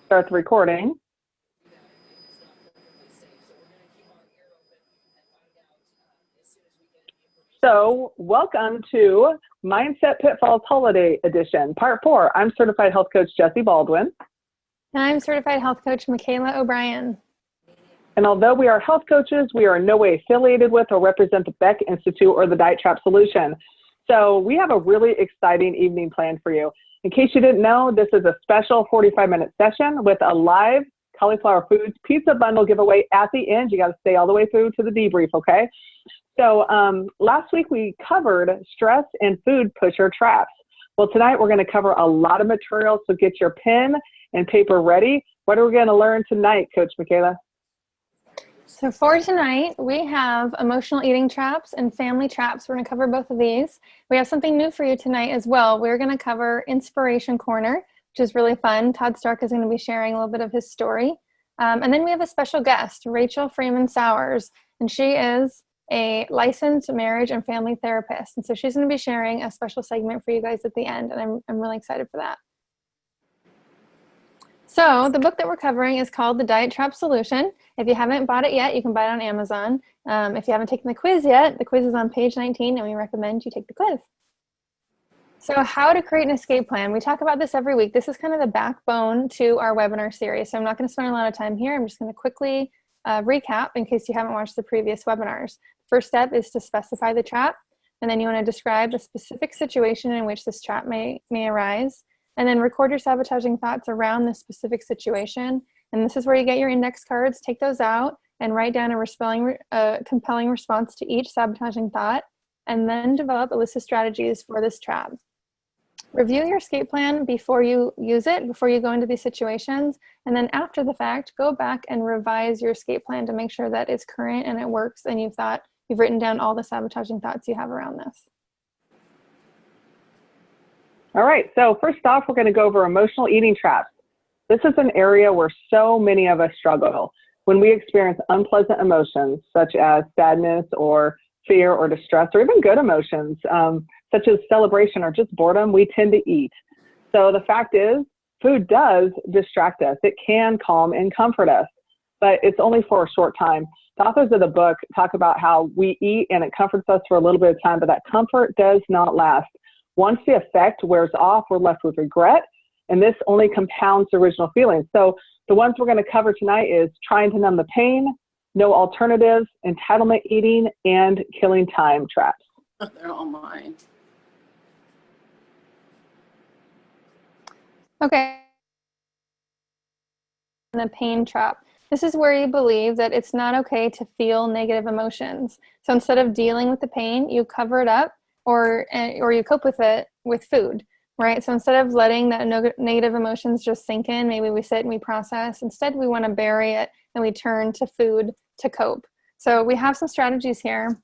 Start the recording. So welcome to Mindset Pitfalls Holiday Edition, Part 4. I'm Certified Health Coach Jessee Baldwin. And I'm Certified Health Coach Mikaela O'Brien. And although we are health coaches, we are in no way affiliated with or represent the Beck Institute or the Diet Trap Solution. So we have a really exciting evening planned for you. In case you didn't know, this is a special 45-minute session with a live Cauliflower Foods pizza bundle giveaway at the end. You got to stay all the way through to the debrief, okay? So last week we covered stress and food pusher traps. Well, tonight we're going to cover a lot of material, so get your pen and paper ready. What are we going to learn tonight, Coach Mikaela? So for tonight, we have emotional eating traps and family traps. We're going to cover both of these. We have something new for you tonight as well. We're going to cover Inspiration Corner, which is really fun. Todd Stark is going to be sharing a little bit of his story. And then we have a special guest, Rachel Freemon Sowers, and she is a licensed marriage and family therapist. And so she's going to be sharing a special segment for you guys at the end, and I'm really excited for that. So the book that we're covering is called The Diet Trap Solution. If you haven't bought it yet, you can buy it on Amazon. If you haven't taken the quiz yet, the quiz is on page 19, and we recommend you take the quiz. So how to create an escape plan. We talk about this every week. This is kind of the backbone to our webinar series. So I'm not going to spend a lot of time here. I'm just going to quickly recap in case you haven't watched the previous webinars. First step is to specify the trap, and then you want to describe the specific situation in which this trap may arise. And then record your sabotaging thoughts around this specific situation. And this is where you get your index cards. Take those out and write down a compelling response to each sabotaging thought, and then develop a list of strategies for this trap. Review your escape plan before you use it, before you go into these situations. And then after the fact, go back and revise your escape plan to make sure that it's current and it works, and you've written down all the sabotaging thoughts you have around this. All right, so first off, we're going to go over emotional eating traps. This is an area where so many of us struggle. When we experience unpleasant emotions, such as sadness or fear or distress, or even good emotions, such as celebration or just boredom, we tend to eat. So the fact is, food does distract us. It can calm and comfort us, but it's only for a short time. The authors of the book talk about how we eat and it comforts us for a little bit of time, but that comfort does not last. Once the effect wears off, we're left with regret, and this only compounds the original feelings. So the ones we're going to cover tonight is trying to numb the pain, no alternatives, entitlement eating, and killing time traps. They're all mine. Okay. The pain trap. This is where you believe that it's not okay to feel negative emotions. So instead of dealing with the pain, you cover it up, or you cope with it with food, right? So instead of letting that negative emotions just sink in, maybe we sit and we process. Instead, we want to bury it and we turn to food to cope. So we have some strategies here.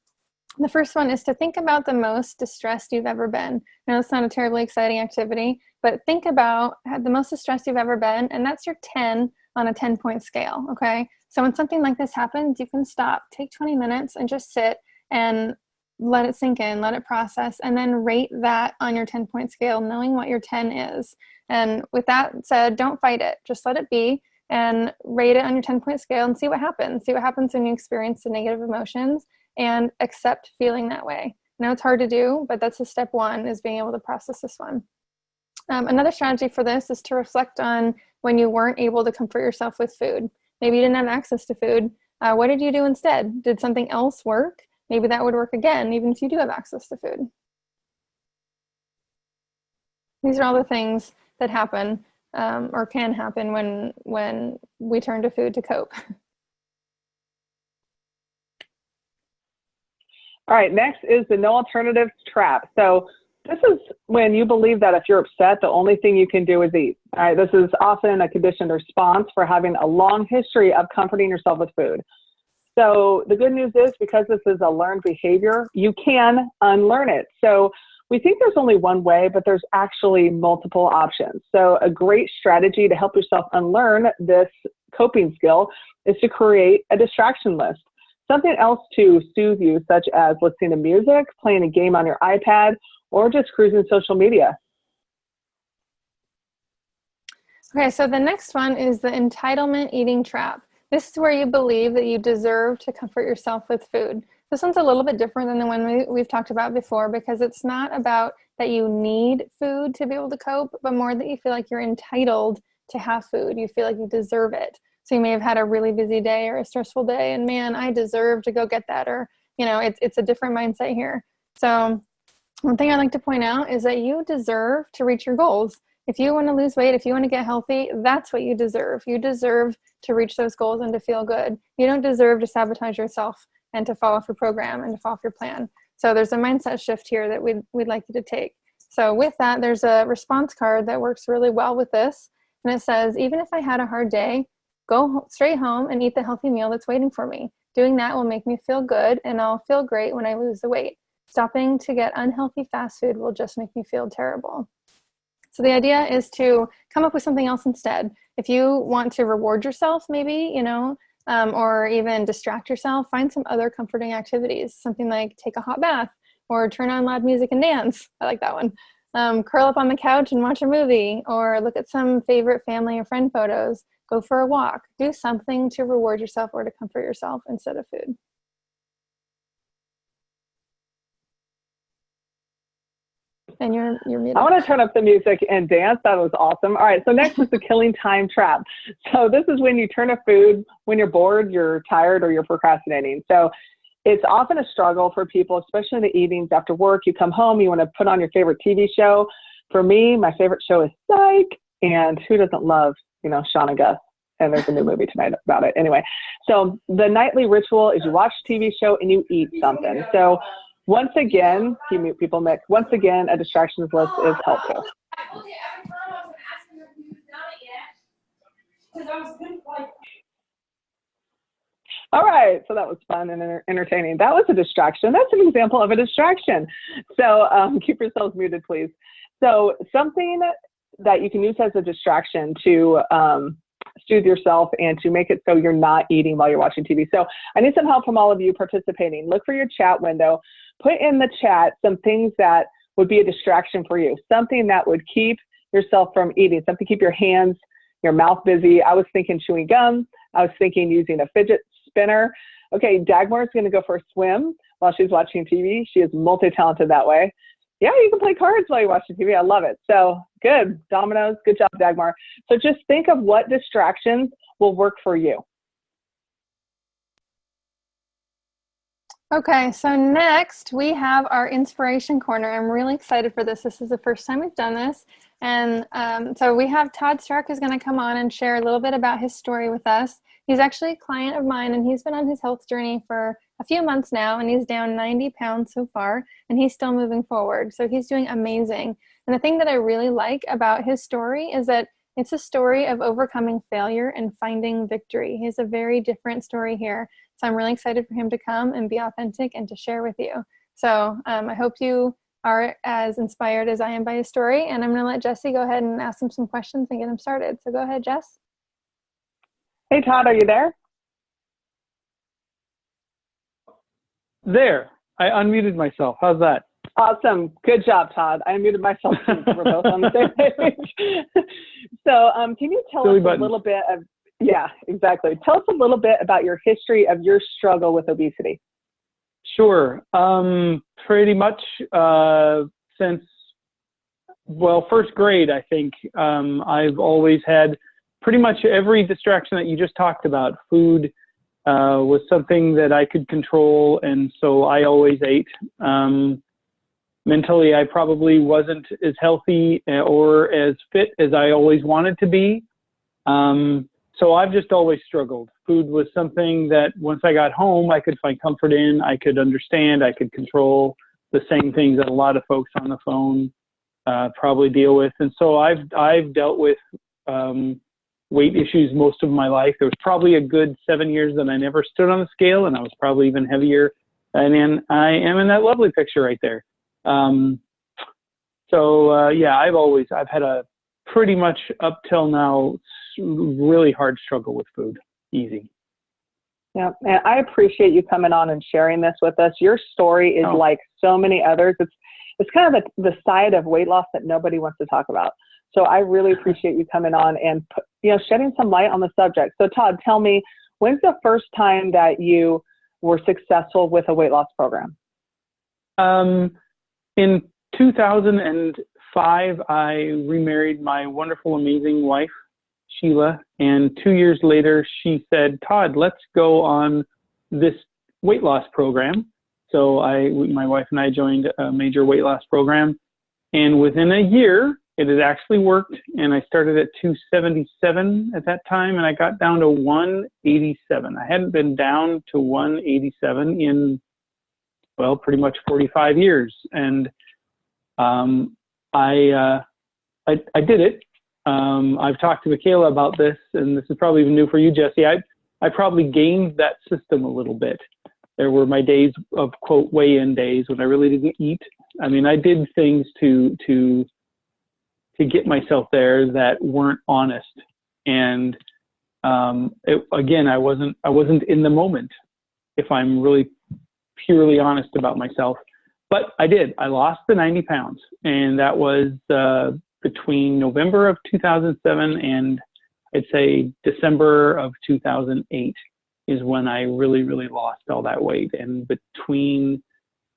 The first one is to think about the most distressed you've ever been. Now, it's not a terribly exciting activity, but think about the most distressed you've ever been, and that's your 10 on a 10-point scale, okay? So when something like this happens, you can stop, take 20 minutes, and just sit and let it sink in, let it process, and then rate that on your 10-point scale, knowing what your 10 is. And with that said, don't fight it. Just let it be and rate it on your 10-point scale and see what happens. See what happens when you experience the negative emotions and accept feeling that way. I know it's hard to do, but that's the step one, is being able to process this one. Another strategy for this is to reflect on when you weren't able to comfort yourself with food. Maybe you didn't have access to food. What did you do instead? Did something else work? Maybe that would work again, even if you do have access to food. These are all the things that happen or can happen when we turn to food to cope. All right, next is the no alternatives trap. So this is when you believe that if you're upset, the only thing you can do is eat. All right, this is often a conditioned response for having a long history of comforting yourself with food. So the good news is, because this is a learned behavior, you can unlearn it. So we think there's only one way, but there's actually multiple options. So a great strategy to help yourself unlearn this coping skill is to create a distraction list. Something else to soothe you, such as listening to music, playing a game on your iPad, or just cruising social media. Okay, so the next one is the entitlement eating trap. This is where you believe that you deserve to comfort yourself with food. This one's a little bit different than the one we've talked about before, because it's not about that you need food to be able to cope, but more that you feel like you're entitled to have food. You feel like you deserve it. So you may have had a really busy day or a stressful day, and man, I deserve to go get that. Or, you know, it's a different mindset here. So one thing I like to point out is that you deserve to reach your goals. If you want to lose weight, if you want to get healthy, that's what you deserve. You deserve to reach those goals and to feel good. You don't deserve to sabotage yourself and to fall off your program and to fall off your plan. So there's a mindset shift here that we'd like you to take. So with that, there's a response card that works really well with this. And it says, even if I had a hard day, go straight home and eat the healthy meal that's waiting for me. Doing that will make me feel good, and I'll feel great when I lose the weight. Stopping to get unhealthy fast food will just make me feel terrible. So the idea is to come up with something else instead. If you want to reward yourself, maybe, you know, or even distract yourself, find some other comforting activities, something like take a hot bath or turn on loud music and dance. I like that one. Curl up on the couch and watch a movie, or look at some favorite family or friend photos. Go for a walk. Do something to reward yourself or to comfort yourself instead of food. And you're muted. I want to turn up the music and dance. That was awesome. All right, so next is the killing time trap. So this is when you turn to food when you're bored, you're tired, or you're procrastinating. So it's often a struggle for people, especially in the evenings after work. You come home, you want to put on your favorite TV show. For me, my favorite show is Psych, and who doesn't love, you know, Sean and Gus? And there's a new movie tonight about it. Anyway, so the nightly ritual is you watch a TV show and you eat something. So once again, you mute people, Mick. Once again, a distractions list is helpful. All right, so that was fun and entertaining. That was a distraction. That's an example of a distraction. So keep yourselves muted, please. So something that you can use as a distraction to soothe yourself and to make it so you're not eating while you're watching TV. So I need some help from all of you participating. Look for your chat window. Put in the chat some things that would be a distraction for you, something that would keep yourself from eating, something to keep your hands, your mouth busy. I was thinking chewing gum. I was thinking using a fidget spinner. Okay, Dagmar is going to go for a swim while she's watching TV. She is multi-talented that way. Yeah, you can play cards while you're watching TV. I love it. So good. Dominoes. Good job, Dagmar. So just think of what distractions will work for you. Okay, so next we have our inspiration corner. I'm really excited for this. This is the first time we've done this. And so we have Todd Stark who's going to come on and share a little bit about his story with us. He's actually a client of mine, and he's been on his health journey for a few months now, and he's down 90 pounds so far, and he's still moving forward. So he's doing amazing. And the thing that I really like about his story is that it's a story of overcoming failure and finding victory. He has a very different story here. So I'm really excited for him to come and be authentic and to share with you. So I hope you are as inspired as I am by his story. And I'm going to let Jessee go ahead and ask him some questions and get him started. So go ahead, Jess. Hey, Todd, are you there? There. I unmuted myself. How's that? Awesome. Good job, Todd. I muted myself too. We're both on the same page. So can you tell us a little bit of, yeah, exactly. Tell us a little bit about your history of your struggle with obesity. Sure. Pretty much since, well, first grade, I think. I've always had pretty much every distraction that you just talked about. Food was something that I could control, and so I always ate. Mentally, I probably wasn't as healthy or as fit as I always wanted to be. So I've just always struggled. Food was something that once I got home, I could find comfort in, I could understand, I could control, the same things that a lot of folks on the phone probably deal with. And so I've dealt with weight issues most of my life. There was probably a good 7 years that I never stood on the scale, and I was probably even heavier. And then I am in that lovely picture right there. Yeah, I've had a pretty much up till now really hard struggle with food. Easy. Yeah, and I appreciate you coming on and sharing this with us. Your story is like so many others. It's kind of the side of weight loss that nobody wants to talk about. So I really appreciate you coming on and, shedding some light on the subject. So Todd, tell me, when's the first time that you were successful with a weight loss program? In 2005, I remarried my wonderful, amazing wife, Sheila, and 2 years later, she said, Todd, let's go on this weight loss program. So my wife and I joined a major weight loss program, and within a year, it had actually worked, and I started at 277 at that time, and I got down to 187. I hadn't been down to 187 in, well, pretty much 45 years, and I did it. I've talked to Mikaela about this, and this is probably even new for you, Jessee. I probably gained that system a little bit. There were my days of, quote, weigh-in days when I really didn't eat. I mean, I did things to get myself there that weren't honest. And again, I wasn't in the moment, if I'm really purely honest about myself. But I did. I lost the 90 pounds, and that was between November of 2007 and I'd say December of 2008 is when I really, really lost all that weight. And between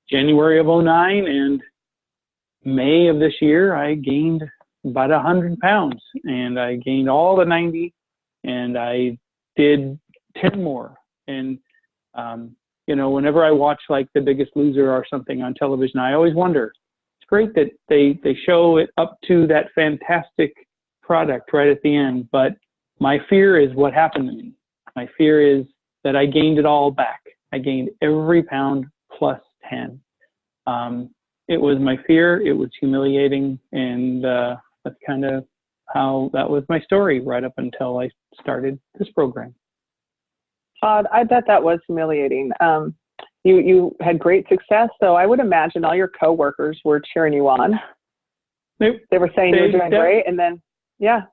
January of 2009 and May of this year, I gained about 100 pounds, and I gained all the 90, and I did 10 more. And, whenever I watch like The Biggest Loser or something on television, I always wonder, it's great that they show it up to that fantastic product right at the end, but my fear is what happened to me. My fear is that I gained it all back. I gained every pound plus 10. It was my fear. It was humiliating, and that's kind of how that was my story right up until I started this program. Todd, I bet that was humiliating. You had great success, so I would imagine all your coworkers were cheering you on. They were saying you were doing great, and then, yeah.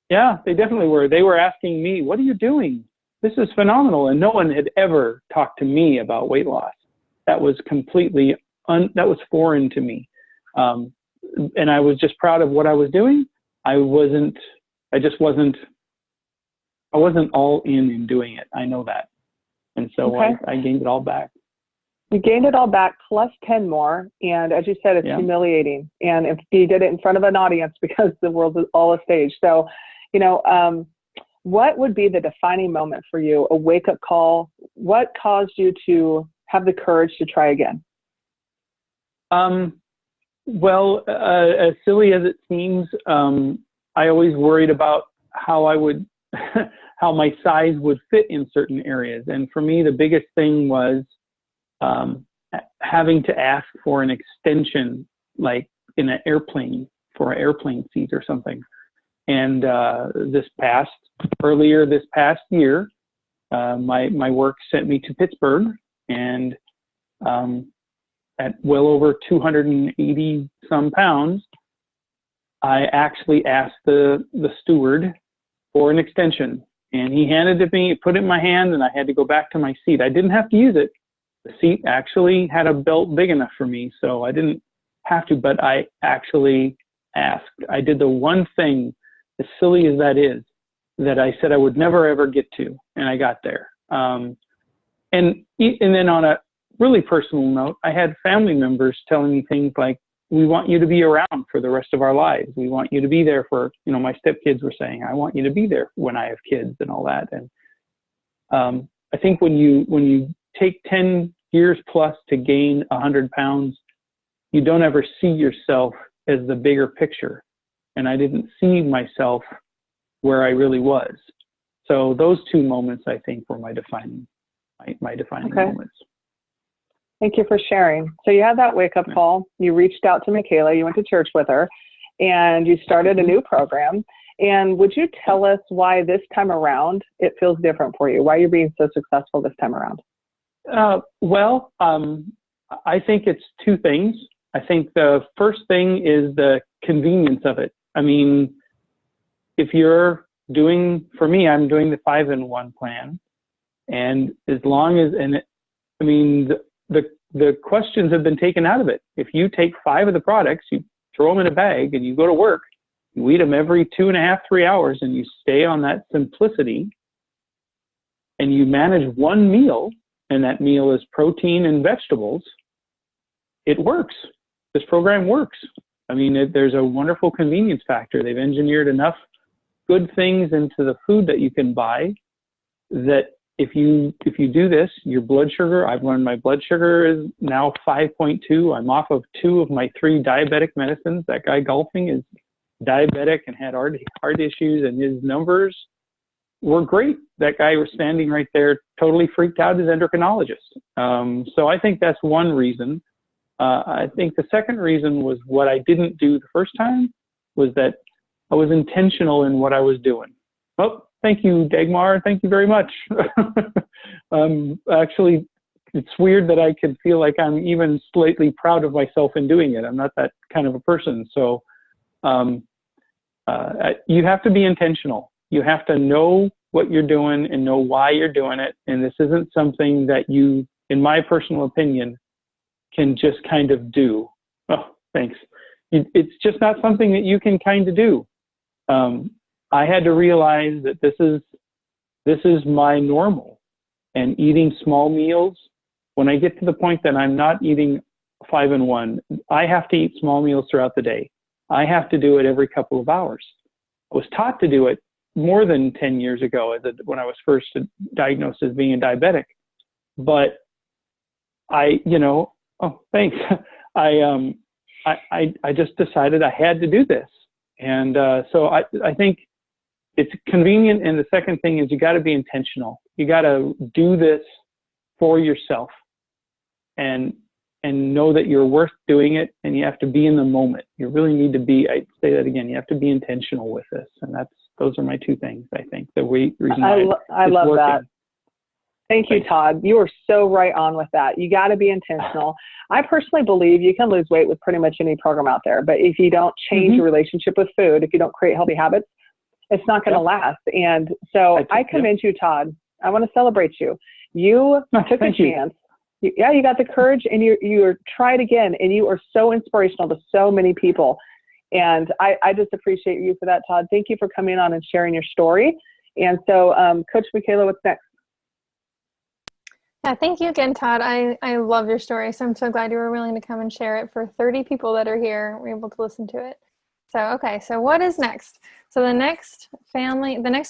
Yeah, they definitely were. They were asking me, what are you doing? This is phenomenal. And no one had ever talked to me about weight loss. That was completely, that was foreign to me. And I was just proud of what I was doing. I wasn't all in doing it. I know that. And so okay. I gained it all back. You gained it all back plus 10 more. And as you said, it's humiliating. And if you did it in front of an audience, because the world is all a stage. So, what would be the defining moment for you? A wake-up call? What caused you to have the courage to try again? Well, as silly as it seems, I always worried about how I would, how my size would fit in certain areas. And for me, the biggest thing was having to ask for an extension, like in an airplane, for an airplane seat or something. And earlier this past year, my work sent me to Pittsburgh, and at well over 280 some pounds, I actually asked the steward for an extension, and he handed it to me, put it in my hand, and I had to go back to my seat. I didn't have to use it. The seat actually had a belt big enough for me, so I didn't have to, but I actually asked. I did the one thing, as silly as that is, that I said I would never ever get to, and I got there. And then on a really personal note, I had family members telling me things like, we want you to be around for the rest of our lives. We want you to be there for, my stepkids were saying, I want you to be there when I have kids and all that. And I think when you take 10 years plus to gain 100 pounds, you don't ever see yourself as the bigger picture. And I didn't see myself where I really was. So those two moments, I think, were my defining moments. Thank you for sharing. So you had that wake-up call. You reached out to Mikaela. You went to church with her, and you started a new program. And would you tell us why this time around it feels different for you? Why you're being so successful this time around? I think it's two things. I think the first thing is the convenience of it. I mean, if you're doing, for me, I'm doing the 5-in-1 plan. And as long as, the questions have been taken out of it. If you take 5 of the products, you throw them in a bag and you go to work, You eat them every 2.5, 3 hours, and you stay on that simplicity, and you manage one meal, and that meal is protein and vegetables, it works. This program works. I mean, there's a wonderful convenience factor. They've engineered enough good things into the food that you can buy that if you do this, your blood sugar, I've learned my blood sugar is now 5.2. I'm off of 2 of my 3 diabetic medicines. That guy golfing is diabetic and had heart issues, and his numbers were great. That guy was standing right there, totally freaked out, his endocrinologist. So I think that's one reason. I think the second reason was what I didn't do the first time was that I was intentional in what I was doing. Oh, thank you, Dagmar. Thank you very much. Actually, it's weird that I could feel like I'm even slightly proud of myself in doing it. I'm not that kind of a person. So you have to be intentional. You have to know what you're doing and know why you're doing it. And this isn't something that you, in my personal opinion, can just kind of do. Oh, thanks. It's just not something that you can kind of do. I had to realize that this is my normal, and eating small meals. When I get to the point that I'm not eating 5 in 1, I have to eat small meals throughout the day. I have to do it every couple of hours. I was taught to do it more than 10 years ago when I was first diagnosed as being a diabetic. But oh, thanks. I just decided I had to do this. And so I think it's convenient. And the second thing is you got to be intentional. You got to do this for yourself and know that you're worth doing it, and you have to be in the moment. You really need to be, I say that again, you have to be intentional with this. And those are my 2 things, I think. The reason I love that. Thank you, Todd. You are so right on with that. You got to be intentional. I personally believe you can lose weight with pretty much any program out there, but if you don't change your relationship with food, if you don't create healthy habits, it's not going to last. And so I commend you, Todd. I want to celebrate you. You took a chance. You got the courage, and you tried again, and you are so inspirational to so many people. And I just appreciate you for that, Todd. Thank you for coming on and sharing your story. And so, Coach Mikaela, what's next? Yeah, thank you again, Todd. I love your story. So I'm so glad you were willing to come and share it. For 30 people that are here, we're able to listen to it. So, okay, so what is next? So the next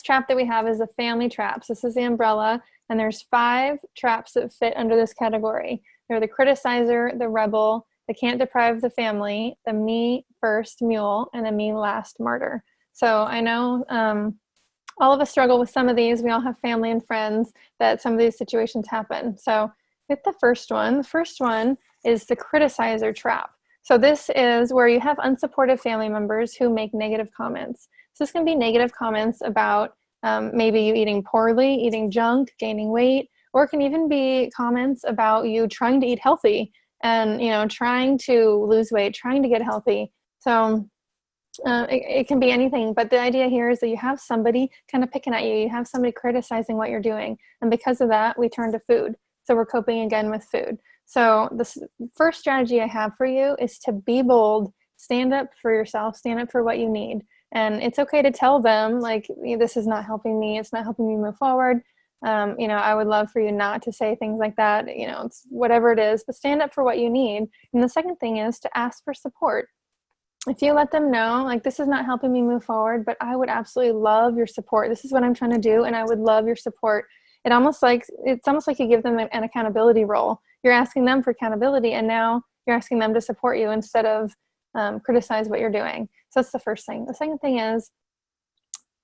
trap that we have is the family traps. This is the umbrella, and there's 5 traps that fit under this category. They're the criticizer, the rebel, the can't deprive the family, the me first mule, and the me last martyr. So I know all of us struggle with some of these. We all have family and friends that some of these situations happen. So with the first one is the criticizer trap. So this is where you have unsupportive family members who make negative comments. So this can be negative comments about maybe you eating poorly, eating junk, gaining weight, or it can even be comments about you trying to eat healthy and, trying to lose weight, trying to get healthy. So it can be anything, but the idea here is that you have somebody kind of picking at you. You have somebody criticizing what you're doing. And because of that, we turn to food. So we're coping again with food. So the first strategy I have for you is to be bold, stand up for yourself, stand up for what you need. And it's okay to tell them, like, this is not helping me. It's not helping me move forward. I would love for you not to say things like that. It's whatever it is, but stand up for what you need. And the second thing is to ask for support. If you let them know, like, this is not helping me move forward, but I would absolutely love your support. This is what I'm trying to do, and I would love your support. It's almost like you give them an accountability role. You're asking them for accountability, and now you're asking them to support you instead of criticize what you're doing. So that's the first thing. The second thing is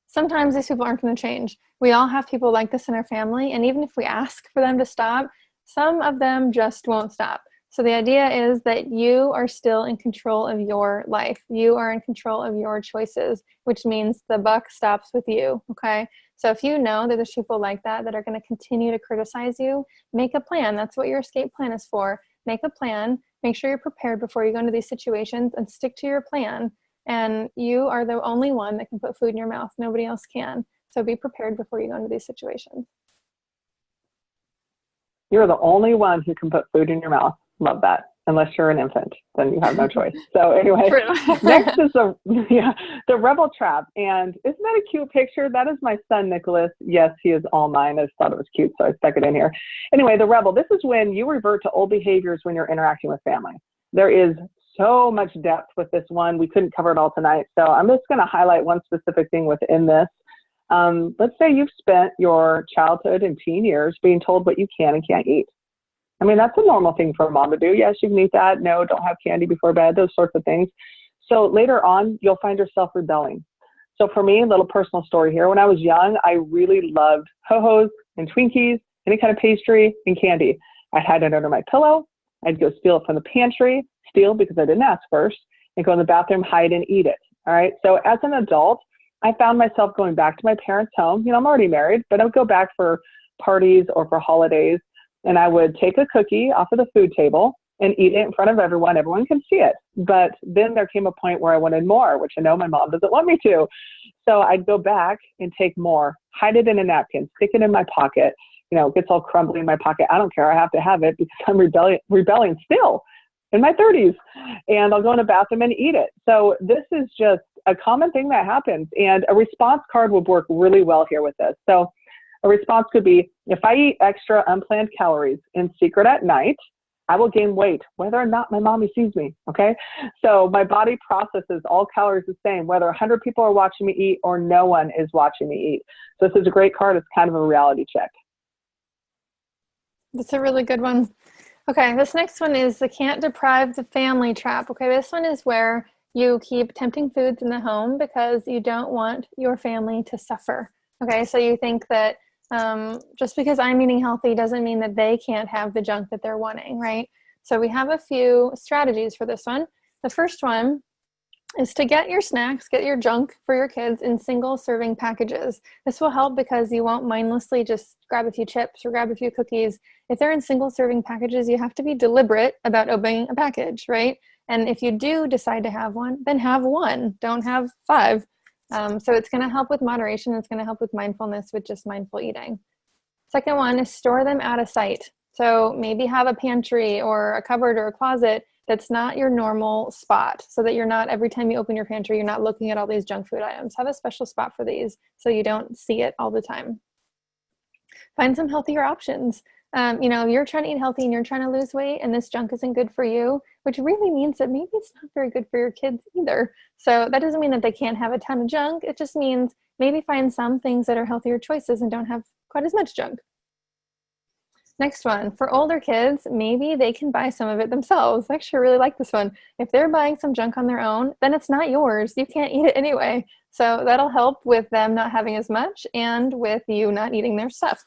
sometimes these people aren't going to change. We all have people like this in our family, and even if we ask for them to stop, some of them just won't stop. So the idea is that you are still in control of your life. You are in control of your choices, which means the buck stops with you, okay? So if you know that there's people like that are going to continue to criticize you, make a plan. That's what your escape plan is for. Make a plan. Make sure you're prepared before you go into these situations and stick to your plan. And you are the only one that can put food in your mouth. Nobody else can. So be prepared before you go into these situations. You're the only one who can put food in your mouth. Love that. unless you're an infant, then you have no choice. So anyway, True. next is the rebel trap. And isn't that a cute picture? That is my son, Nicholas. Yes, he is all mine. I just thought it was cute, so I stuck it in here. Anyway, the rebel, this is when you revert to old behaviors when you're interacting with family. There is so much depth with this one. We couldn't cover it all tonight. So I'm just going to highlight one specific thing within this. Let's say you've spent your childhood and teen years being told what you can and can't eat. I mean, that's a normal thing for a mom to do. Yes, you can eat that. No, don't have candy before bed, those sorts of things. So later on, you'll find yourself rebelling. So for me, a little personal story here. When I was young, I really loved Ho-Hos and Twinkies, any kind of pastry and candy. I had it under my pillow. I'd go steal it from the pantry, because I didn't ask first, and go in the bathroom, hide and eat it. All right. So as an adult, I found myself going back to my parents' home. You know, I'm already married, but I would go back for parties or for holidays, and I would take a cookie off of the food table and eat it in front of everyone. Everyone can see it. But then there came a point where I wanted more, which I know my mom doesn't want me to. So I'd go back and take more, hide it in a napkin, stick it in my pocket. You know, it gets all crumbly in my pocket. I don't care. I have to have it because I'm rebelling still in my 30s. And I'll go in the bathroom and eat it. So this is just a common thing that happens. And a response card would work really well here with this. So a response could be, if I eat extra unplanned calories in secret at night, I will gain weight, whether or not my mommy sees me, okay? So my body processes all calories the same, whether 100 people are watching me eat or no one is watching me eat. So this is a great card. It's kind of a reality check. That's a really good one. Okay, this next one is the can't deprive the family trap. Okay, this one is where you keep tempting foods in the home because you don't want your family to suffer. Okay, so you think that just because I'm eating healthy doesn't mean that they can't have the junk that they're wanting, right? So we have a few strategies for this one. The first one is to get your snacks, get your junk for your kids in single serving packages. This will help because you won't mindlessly just grab a few chips or grab a few cookies. If they're in single serving packages, you have to be deliberate about opening a package, right? And if you do decide to have one, then have one, don't have 5. So it's going to help with moderation. It's going to help with mindfulness with just mindful eating. Second one is store them out of sight. So maybe have a pantry or a cupboard or a closet that's not your normal spot, so that you're not, every time you open your pantry, you're not looking at all these junk food items. Have a special spot for these so you don't see it all the time. Find some healthier options. You're trying to eat healthy and you're trying to lose weight and this junk isn't good for you, which really means that maybe it's not very good for your kids either. So that doesn't mean that they can't have a ton of junk. It just means maybe find some things that are healthier choices and don't have quite as much junk. Next one, for older kids, maybe they can buy some of it themselves. I actually really like this one. If they're buying some junk on their own, then it's not yours. You can't eat it anyway. So that'll help with them not having as much and with you not eating their stuff.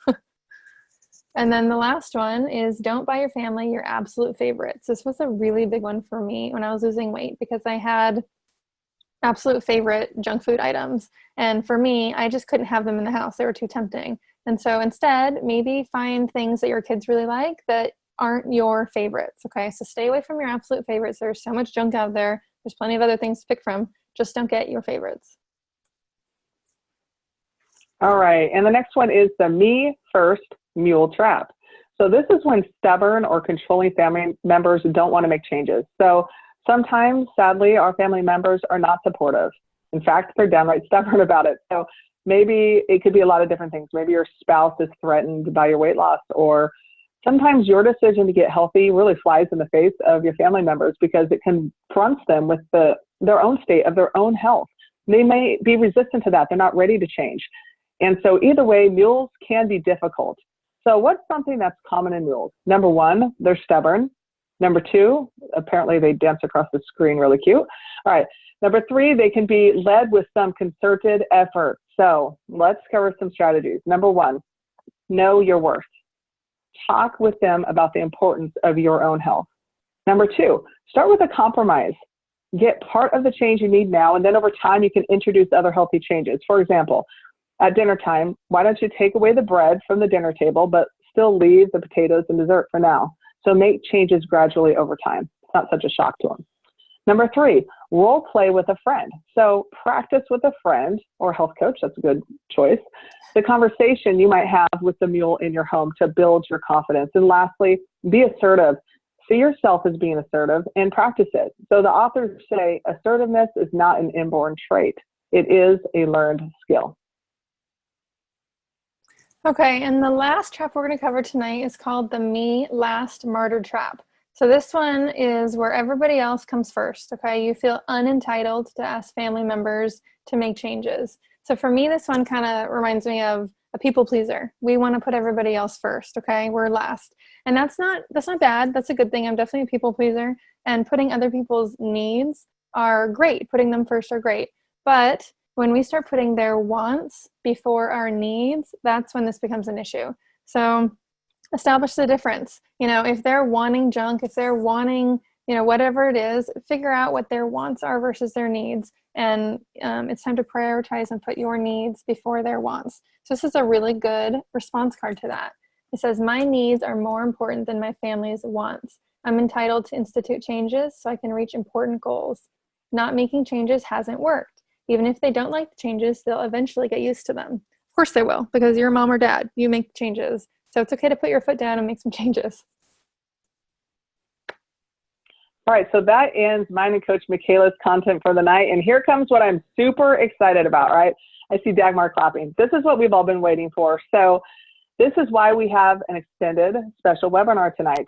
And then the last one is don't buy your family your absolute favorites. This was a really big one for me when I was losing weight because I had absolute favorite junk food items. And for me, I just couldn't have them in the house. They were too tempting. And so instead, maybe find things that your kids really like that aren't your favorites, okay? So stay away from your absolute favorites. There's so much junk out there. There's plenty of other things to pick from. Just don't get your favorites. All right, and the next one is the me first mule trap. So this is when stubborn or controlling family members don't want to make changes. So sometimes, sadly, our family members are not supportive. In fact, they're downright stubborn about it. So maybe it could be a lot of different things. Maybe your spouse is threatened by your weight loss, or sometimes your decision to get healthy really flies in the face of your family members because it confronts them with their own state of their own health. They may be resistant to that. They're not ready to change. And so either way, mules can be difficult. So what's something that's common in mules? Number 1, they're stubborn. Number 2, apparently they dance across the screen really cute. All right. Number 3, they can be led with some concerted effort. So let's cover some strategies. Number 1, know your worth. Talk with them about the importance of your own health. Number 2, start with a compromise. Get part of the change you need now, and then over time you can introduce other healthy changes. For example, at dinner time, why don't you take away the bread from the dinner table, but still leave the potatoes and dessert for now? So make changes gradually over time. It's not such a shock to them. Number 3, role play with a friend. So practice with a friend or health coach, that's a good choice, the conversation you might have with the mule in your home to build your confidence. And lastly, be assertive. See yourself as being assertive and practice it. So the authors say assertiveness is not an inborn trait. It is a learned skill. Okay, and the last trap we're going to cover tonight is called the me last martyr trap. So this one is where everybody else comes first, okay? You feel unentitled to ask family members to make changes. So for me, this one kind of reminds me of a people pleaser. We want to put everybody else first, okay? We're last. And that's not bad. That's a good thing. I'm definitely a people pleaser. And putting other people's needs are great. Putting them first are great. But when we start putting their wants before our needs, that's when this becomes an issue. So establish the difference. If they're wanting junk, if they're wanting, whatever it is, figure out what their wants are versus their needs. And it's time to prioritize and put your needs before their wants. So this is a really good response card to that. It says, my needs are more important than my family's wants. I'm entitled to institute changes so I can reach important goals. Not making changes hasn't worked. Even if they don't like the changes, they'll eventually get used to them. Of course they will, because you're mom or dad. You make changes. So it's okay to put your foot down and make some changes. All right, so that ends mine and Coach Mikaela's content for the night. And here comes what I'm super excited about, right? I see Dagmar clapping. This is what we've all been waiting for. So this is why we have an extended special webinar tonight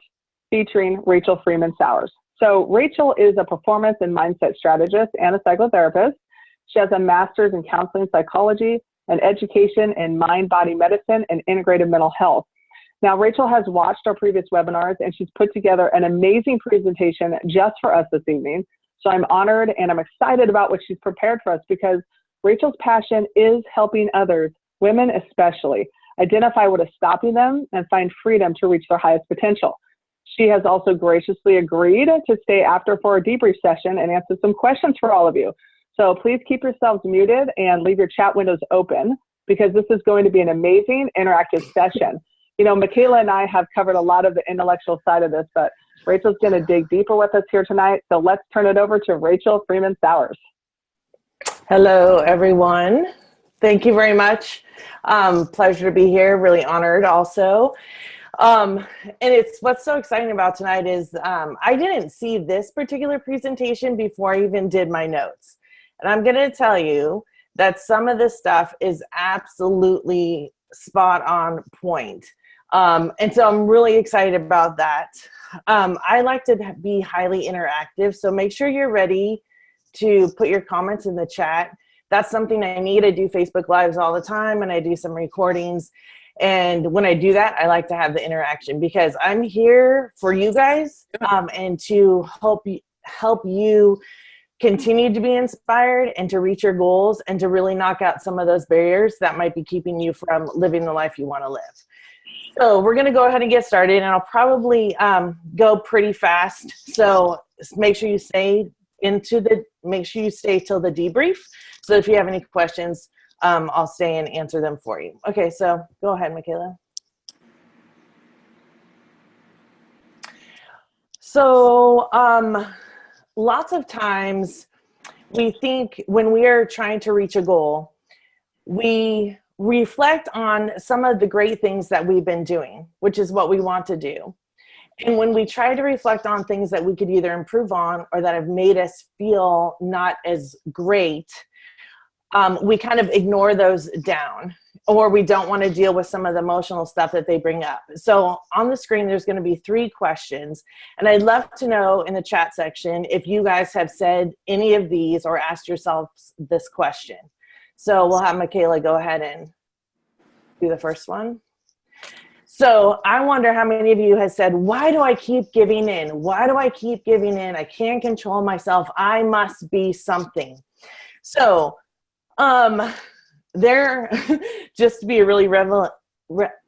featuring Rachel Freemon Sowers. So Rachel is a performance and mindset strategist and a psychotherapist. She has a master's in counseling psychology and education in mind-body medicine and integrative mental health. Now, Rachel has watched our previous webinars and she's put together an amazing presentation just for us this evening. So I'm honored and I'm excited about what she's prepared for us because Rachel's passion is helping others, women especially, identify what is stopping them and find freedom to reach their highest potential. She has also graciously agreed to stay after for a debrief session and answer some questions for all of you. So please keep yourselves muted and leave your chat windows open because this is going to be an amazing interactive session. Mikaela and I have covered a lot of the intellectual side of this, but Rachel's going to dig deeper with us here tonight. So let's turn it over to Rachel Freemon Sowers. Hello, everyone. Thank you very much. Pleasure to be here. Really honored also. And what's so exciting about tonight is I didn't see this particular presentation before I even did my notes. And I'm going to tell you that some of this stuff is absolutely spot on point. And so I'm really excited about that. I like to be highly interactive. So make sure you're ready to put your comments in the chat. That's something I need. I do Facebook Lives all the time and I do some recordings. And when I do that, I like to have the interaction because I'm here for you guys and to help you continue to be inspired and to reach your goals and to really knock out some of those barriers that might be keeping you from living the life you want to live. So we're going to go ahead and get started, and I'll probably go pretty fast. So make sure you stay till the debrief. So if you have any questions, I'll stay and answer them for you. Okay, so go ahead, Mikaela. So lots of times we think when we are trying to reach a goal, we reflect on some of the great things that we've been doing, which is what we want to do. And when we try to reflect on things that we could either improve on or that have made us feel not as great, we kind of ignore those down, or we don't want to deal with some of the emotional stuff that they bring up. So on the screen, there's going to be 3 questions. And I'd love to know in the chat section if you guys have said any of these or asked yourselves this question. So we'll have Mikaela go ahead and do the first one. So I wonder how many of you have said, why do I keep giving in? Why do I keep giving in? I can't control myself. I must be something. So there, just to be a really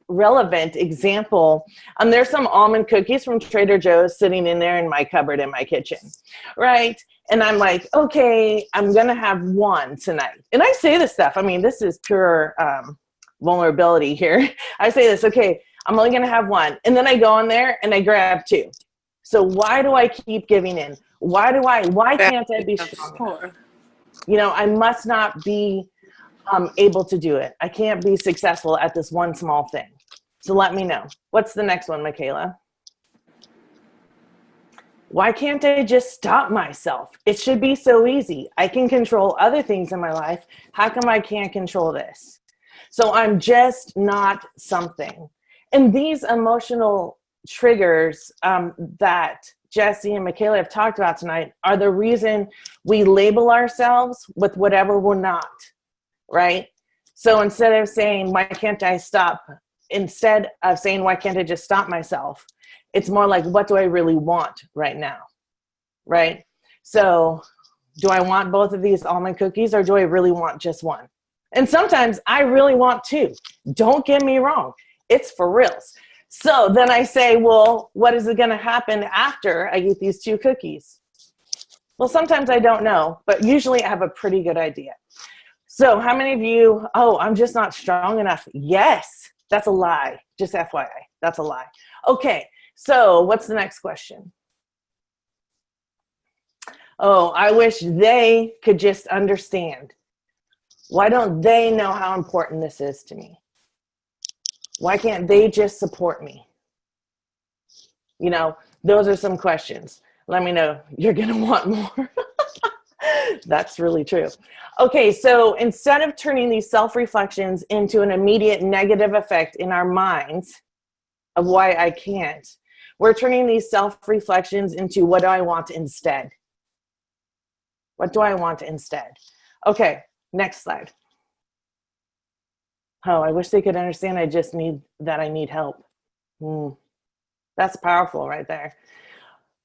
relevant example, there's some almond cookies from Trader Joe's sitting in there in my cupboard in my kitchen, right? And I'm like, okay, I'm going to have 1 tonight. And I say this stuff. I mean, this is pure vulnerability here. I say this, okay, I'm only going to have 1. And then I go in there and I grab 2. So why do I keep giving in? Why can't I be strong? I must not be able to do it. I can't be successful at this one small thing. So let me know. What's the next one, Mikaela? Why can't I just stop myself? It should be so easy. I can control other things in my life. How come I can't control this? So I'm just not something. And these emotional triggers that Jessee and Mikaela have talked about tonight are the reason we label ourselves with whatever we're not, right? So instead of saying, why can't I stop? Instead of saying, why can't I just stop myself? It's more like, what do I really want right now, right? So do I want both of these almond cookies, or do I really want just one? And sometimes I really want two. Don't get me wrong. It's for reals. So then I say, well, what is it going to happen after I eat these two cookies? Well, sometimes I don't know, but usually I have a pretty good idea. So how many of you, oh, I'm just not strong enough? Yes, that's a lie. Just FYI, that's a lie. Okay, so what's the next question? Oh, I wish they could just understand. Why don't they know how important this is to me? Why can't they just support me? You know, those are some questions. Let me know. You're going to want more. That's really true. Okay, so instead of turning these self-reflections into an immediate negative effect in our minds of why I can't, we're turning these self-reflections into what do I want instead? What do I want instead? Okay, next slide. Oh, I wish they could understand I need help. That's powerful right there.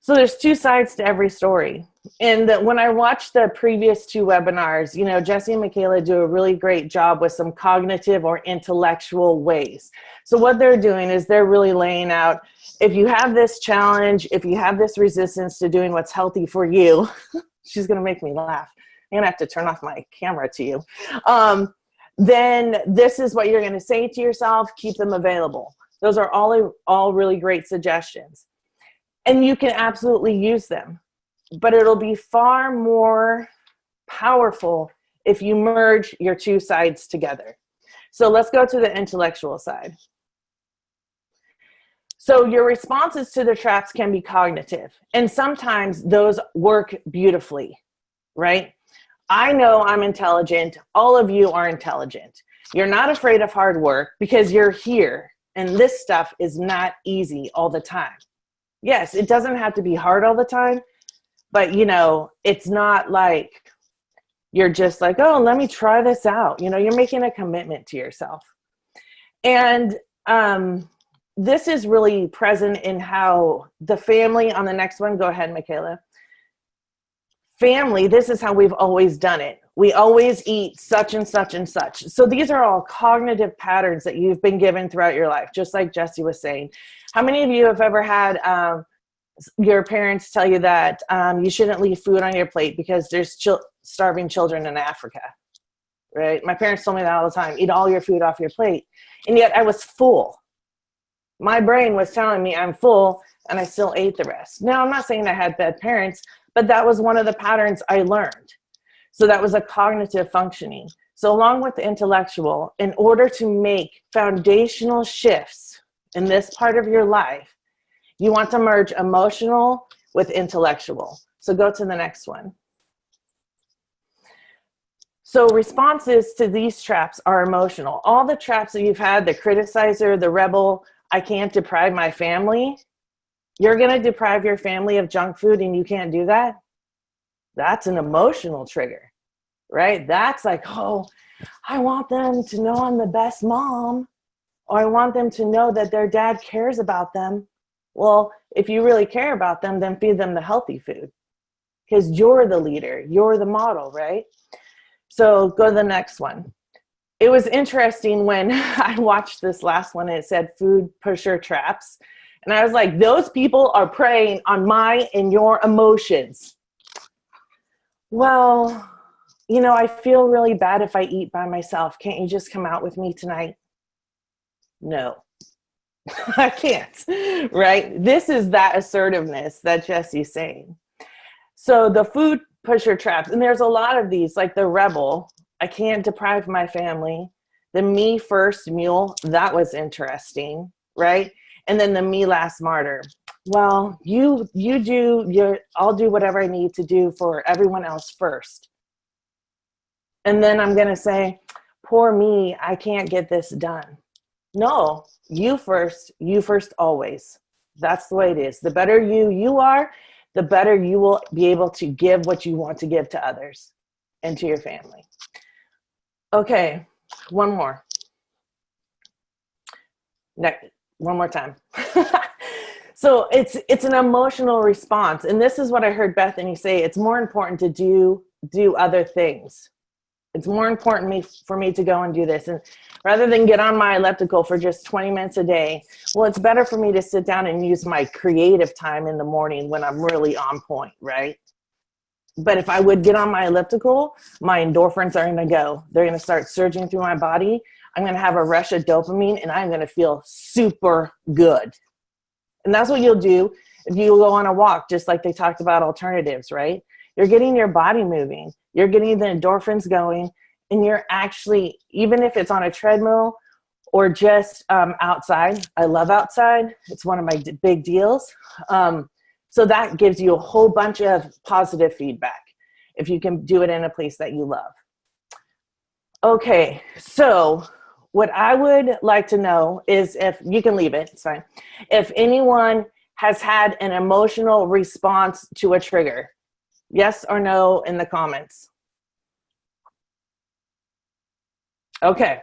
So there's two sides to every story. And when I watched the previous two webinars, you know, Jessee and Mikaela do a really great job with some cognitive or intellectual ways. So what they're doing is they're really laying out, if you have this challenge, if you have this resistance to doing what's healthy for you, she's going to make me laugh. I'm going to have to turn off my camera to you. Then this is what you're going to say to yourself. Keep them available. Those are all really great suggestions. And you can absolutely use them. But it'll be far more powerful if you merge your two sides together. So let's go to the intellectual side. So your responses to the traps can be cognitive. And sometimes those work beautifully, right? I know I'm intelligent. All of you are intelligent. You're not afraid of hard work because you're here. And this stuff is not easy all the time. Yes, it doesn't have to be hard all the time. But, you know, it's not like you're just like, oh, let me try this out. You know, you're making a commitment to yourself. And this is really present in how the family on the next one. Go ahead, Mikaela. Family, this is how we've always done it. We always eat such and such and such. So these are all cognitive patterns that you've been given throughout your life, just like Jessee was saying. How many of you have ever had your parents tell you that you shouldn't leave food on your plate because there's starving children in Africa, right? My parents told me that all the time, eat all your food off your plate. And yet I was full. My brain was telling me I'm full and I still ate the rest. Now, I'm not saying I had bad parents, but that was one of the patterns I learned. So that was a cognitive functioning. So along with the intellectual, in order to make foundational shifts in this part of your life, you want to merge emotional with intellectual. So go to the next one. So responses to these traps are emotional. All the traps that you've had, the criticizer, the rebel, I can't deprive my family. You're going to deprive your family of junk food and you can't do that? That's an emotional trigger, right? That's like, oh, I want them to know I'm the best mom, or I want them to know that their dad cares about them. Well, if you really care about them, then feed them the healthy food because you're the leader, you're the model, right? So go to the next one. It was interesting when I watched this last one and it said food pusher traps. And I was like, those people are preying on my and your emotions. Well, you know, I feel really bad if I eat by myself. Can't you just come out with me tonight? No, I can't, right? This is that assertiveness that Jessee's saying. So the food pusher traps, and there's a lot of these, like the rebel, I can't deprive my family. The me first mule, that was interesting, right? And then the me last martyr. well, I'll do whatever I need to do for everyone else first. And then I'm going to say, poor me, I can't get this done. No, you first always. That's the way it is. The better you are, the better you will be able to give what you want to give to others and to your family. Okay, one more. One more time. So it's an emotional response. And this is what I heard Bethany say. It's more important to do other things. It's more important for me to go and do this. And rather than get on my elliptical for just 20 minutes a day, well, it's better for me to sit down and use my creative time in the morning when I'm really on point, right? But if I would get on my elliptical, my endorphins are going to go. They're going to start surging through my body. I'm going to have a rush of dopamine, and I'm going to feel super good. And that's what you'll do if you go on a walk, just like they talked about alternatives, right? You're getting your body moving. You're getting the endorphins going, and you're actually, even if it's on a treadmill or just outside. I love outside. It's one of my big deals. So that gives you a whole bunch of positive feedback if you can do it in a place that you love. Okay, so what I would like to know is, if you can leave it, it's fine. If anyone has had an emotional response to a trigger, yes or no in the comments. Okay.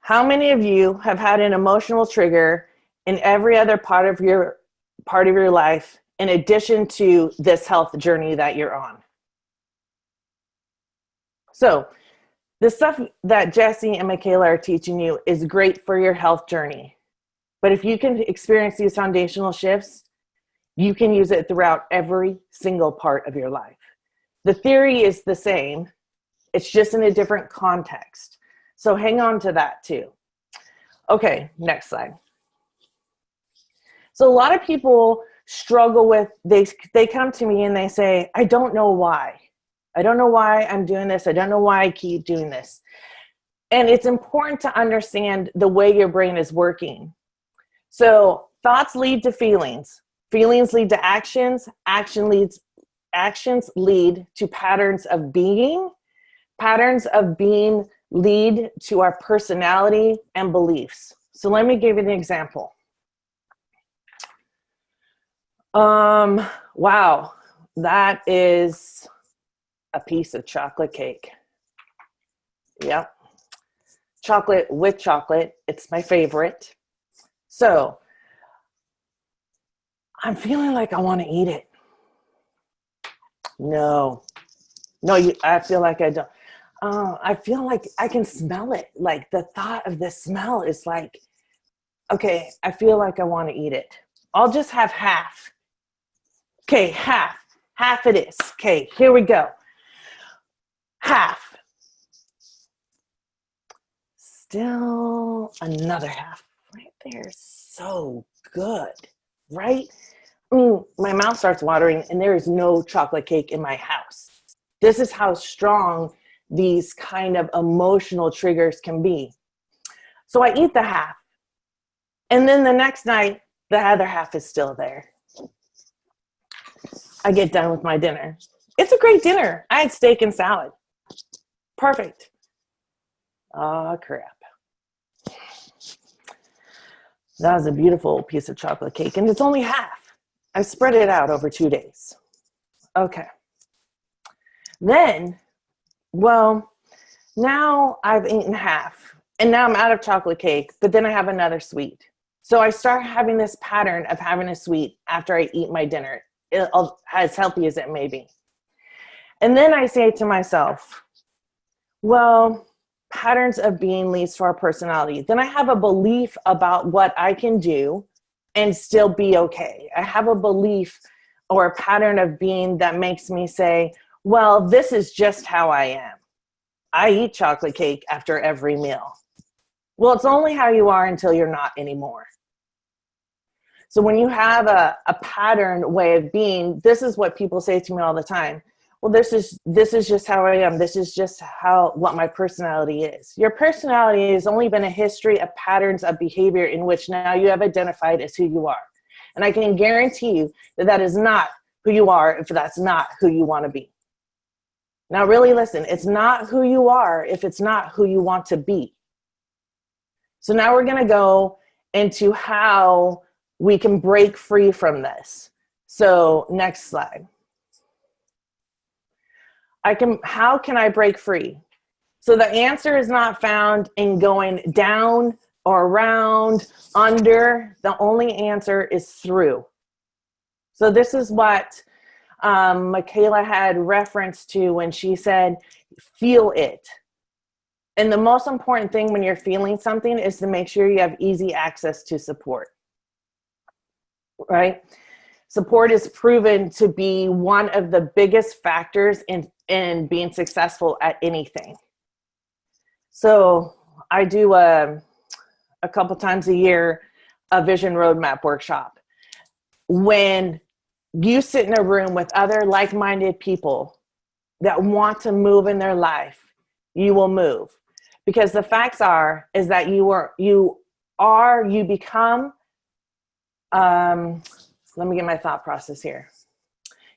How many of you have had an emotional trigger in every other part of your life in addition to this health journey that you're on? So the stuff that Jessee and Mikaela are teaching you is great for your health journey. But if you can experience these foundational shifts, you can use it throughout every single part of your life. The theory is the same. It's just in a different context. So hang on to that too. Okay, next slide. So a lot of people struggle with, they come to me and they say, I don't know why. I don't know why I'm doing this. I don't know why I keep doing this. And it's important to understand the way your brain is working. So thoughts lead to feelings. Feelings lead to actions. Actions lead to patterns of being. Patterns of being lead to our personality and beliefs. So let me give you an example. Wow, that is a piece of chocolate cake. Yep. Chocolate with chocolate. It's my favorite. So I'm feeling like I want to eat it. No, I feel like I don't. I feel like I can smell it. Like the thought of the smell is like, okay, I feel like I want to eat it. I'll just have half. Okay, half it is. Okay, here we go. Half. Still another half right there. So good, right? My mouth starts watering and there is no chocolate cake in my house. This is how strong these kind of emotional triggers can be. So I eat the half. And then the next night, the other half is still there. I get done with my dinner. It's a great dinner. I had steak and salad. Perfect. Oh, crap. That was a beautiful piece of chocolate cake, and it's only half. I spread it out over 2 days. Okay. Then, well, now I've eaten half, and now I'm out of chocolate cake, but then I have another sweet. So I start having this pattern of having a sweet after I eat my dinner, as healthy as it may be. And then I say to myself, well, patterns of being leads to our personality. Then I have a belief about what I can do and still be okay. I have a belief or a pattern of being that makes me say, well, this is just how I am. I eat chocolate cake after every meal. Well, it's only how you are until you're not anymore. So when you have a pattern way of being, this is what people say to me all the time. Well, this is just how I am. This is just what my personality is. Your personality has only been a history of patterns of behavior in which now you have identified as who you are. And I can guarantee you that that is not who you are if that's not who you want to be. Now really listen, it's not who you are if it's not who you want to be. So now we're going to go into how we can break free from this. So next slide. How can I break free? So the answer is not found in going down or around, under. The only answer is through. So this is what Mikaela had reference to when she said, feel it. And the most important thing when you're feeling something is to make sure you have easy access to support, right? Support is proven to be one of the biggest factors in being successful at anything. So I do a couple times a year, a vision roadmap workshop. When you sit in a room with other like-minded people that want to move in their life, you will move. Because the facts is that you become, let me get my thought process here.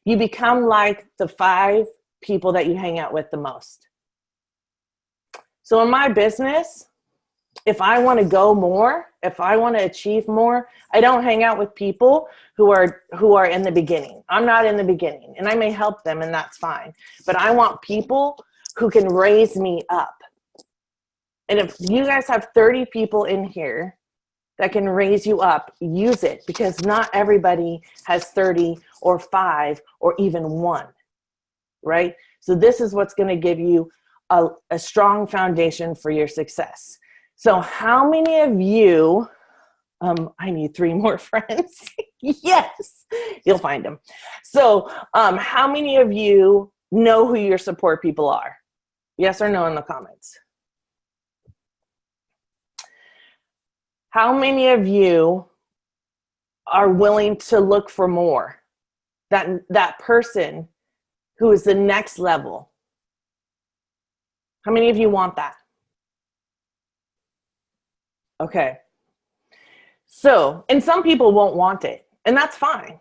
You become like the 5 people that you hang out with the most. So in my business, if I want to go more, if I want to achieve more, I don't hang out with people who are in the beginning. I'm not in the beginning, and I may help them, and that's fine. But I want people who can raise me up. And if you guys have 30 people in here that can raise you up, use it, because not everybody has 30 or 5 or even 1, right? So this is what's going to give you a strong foundation for your success. So how many of you, I need 3 more friends. Yes, you'll find them. So how many of you know who your support people are? Yes or no in the comments. How many of you are willing to look for more? That person who is the next level. How many of you want that? Okay. So, and some people won't want it, and that's fine.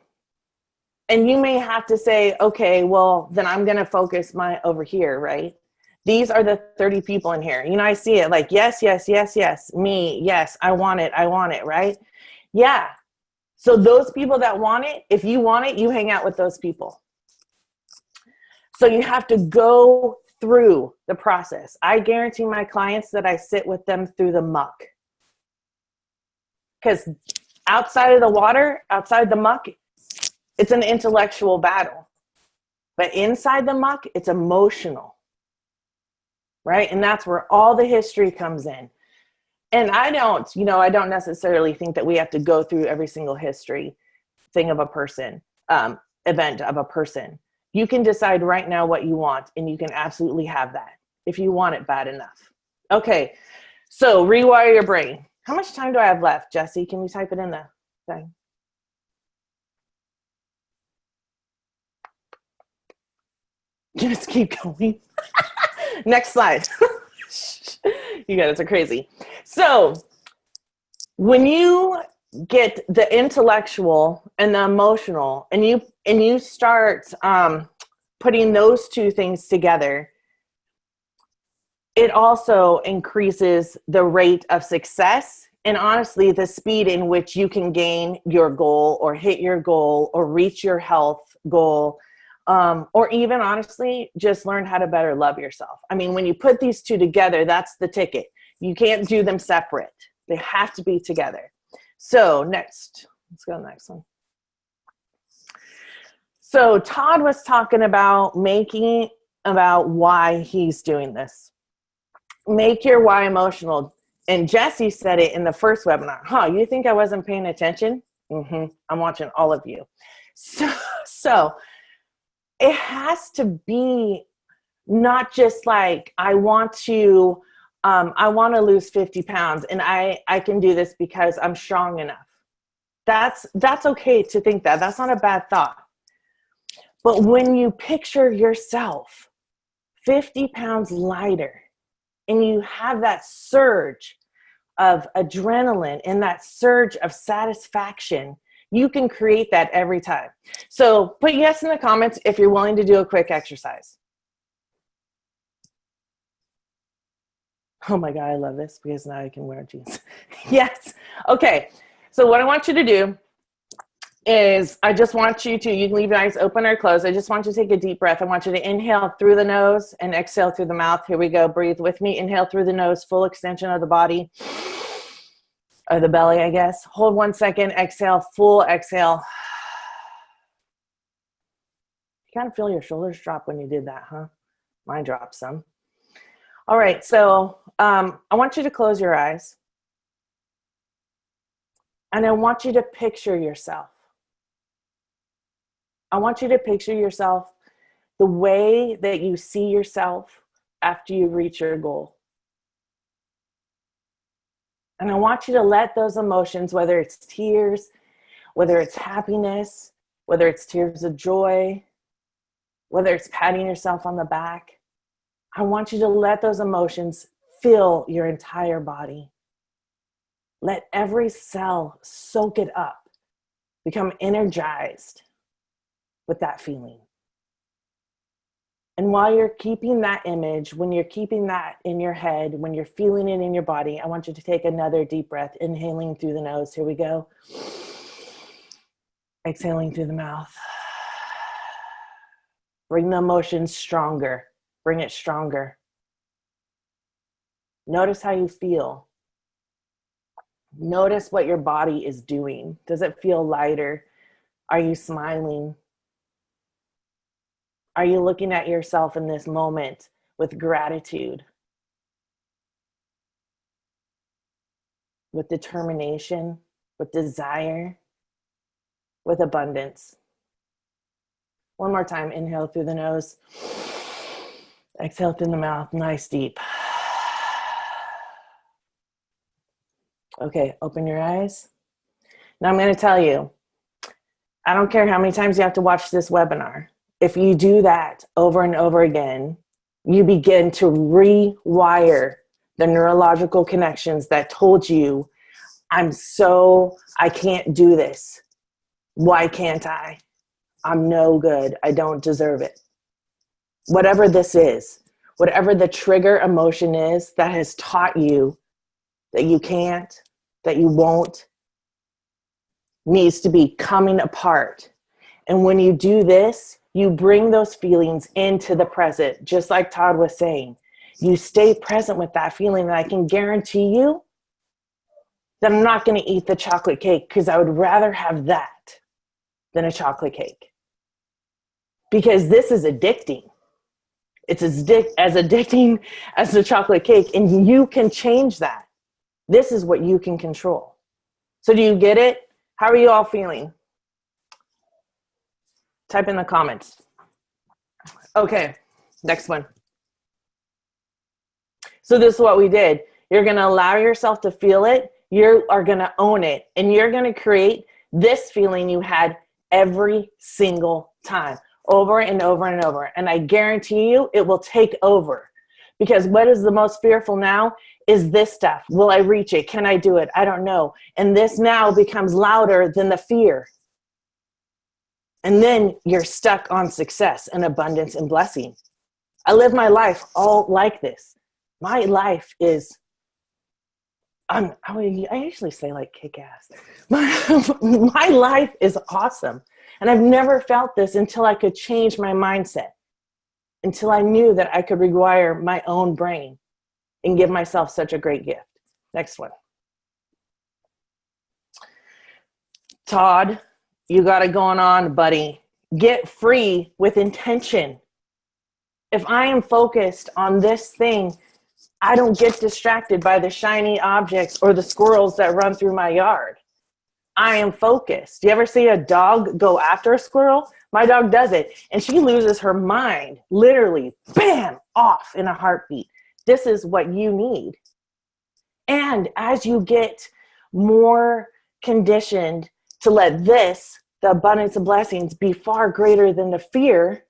And you may have to say, okay, well, then I'm going to focus over here, right? These are the 30 people in here. You know, I see it like, yes, yes, yes, yes, me, yes, I want it, right? Yeah. So those people that want it, if you want it, you hang out with those people. So you have to go through the process. I guarantee my clients that I sit with them through the muck. Because outside of the water, outside the muck, it's an intellectual battle. But inside the muck, it's emotional. Right? And that's where all the history comes in. And I don't necessarily think that we have to go through every single history thing of a person, event of a person. You can decide right now what you want, and you can absolutely have that if you want it bad enough. Okay, so rewire your brain. How much time do I have left, Jesse? Can you type it in the thing? Just keep going. Next slide. You guys are crazy. So when you get the intellectual and the emotional, and you start putting those 2 things together, it also increases the rate of success and honestly the speed in which you can gain your goal or hit your goal or reach your health goal, or even honestly just learn how to better love yourself. I mean, when you put these 2 together, that's the ticket. You can't do them separate. They have to be together. So next, let's go to the next one. So Todd was talking about why he's doing this. Make your why emotional. And Jessee said it in the first webinar. You think I wasn't paying attention? I'm watching all of you. So it has to be not just like, I want to lose 50 pounds and I can do this because I'm strong enough. That's okay to think that. That's not a bad thought. But when you picture yourself 50 pounds lighter and you have that surge of adrenaline and that surge of satisfaction, You can create that every time. So put yes in the comments if you're willing to do a quick exercise. Oh my God, I love this because now I can wear jeans. Yes. Okay. So what I want you to do is I just want you to, you can leave your eyes open or closed. I just want you to take a deep breath. I want you to inhale through the nose and exhale through the mouth. Here we go. Breathe with me. Inhale through the nose, full extension of the body, or the belly, I guess. Hold 1 second. Exhale, full exhale. You kind of feel your shoulders drop when you did that, huh? Mine dropped some. All right. So I want you to close your eyes. And I want you to picture yourself. I want you to picture yourself the way that you see yourself after you reach your goal. And I want you to let those emotions, whether it's tears, whether it's happiness, whether it's tears of joy, whether it's patting yourself on the back, I want you to let those emotions fill your entire body. Let every cell soak it up, become energized with that feeling. And while you're keeping that image, when you're keeping that in your head, when you're feeling it in your body, I want you to take another deep breath, inhaling through the nose. Here we go. Exhaling through the mouth. Bring the emotion stronger. Bring it stronger. Notice how you feel. Notice what your body is doing. Does it feel lighter? Are you smiling? Are you looking at yourself in this moment with gratitude, with determination, with desire, with abundance? One more time. Inhale through the nose. Exhale through the mouth. Nice deep. Okay, open your eyes. Now I'm going to tell you, I don't care how many times you have to watch this webinar. If you do that over and over again, you begin to rewire the neurological connections that told you, I can't do this. Why can't I? I'm no good. I don't deserve it. Whatever this is, whatever the trigger emotion is that has taught you that you can't, that you won't, needs to be coming apart. And when you do this, you bring those feelings into the present, just like Todd was saying. You stay present with that feeling, and I can guarantee you that I'm not going to eat the chocolate cake because I would rather have that than a chocolate cake. Because this is addicting. It's as addicting as the chocolate cake, and you can change that. This is what you can control. So do you get it? How are you all feeling? Type in the comments. Okay, next one. So this is what we did. You're going to allow yourself to feel it. You are going to own it. And you're going to create this feeling you had every single time, over and over and over. And I guarantee you it will take over. Because what is the most fearful now is this stuff. Will I reach it? Can I do it? I don't know. And this now becomes louder than the fear. And then you're stuck on success and abundance and blessing. I live my life all like this. My life is, I usually say like kick-ass. My life is awesome. And I've never felt this until I could change my mindset, until I knew that I could rewire my own brain and give myself such a great gift. Next one. Todd, you got it going on, buddy. Get free with intention. If I am focused on this thing, I don't get distracted by the shiny objects or the squirrels that run through my yard. I am focused. You ever see a dog go after a squirrel? My dog does it, and she loses her mind, literally, bam, off in a heartbeat. This is what you need. And as you get more conditioned to let this, the abundance of blessings, be far greater than the fear,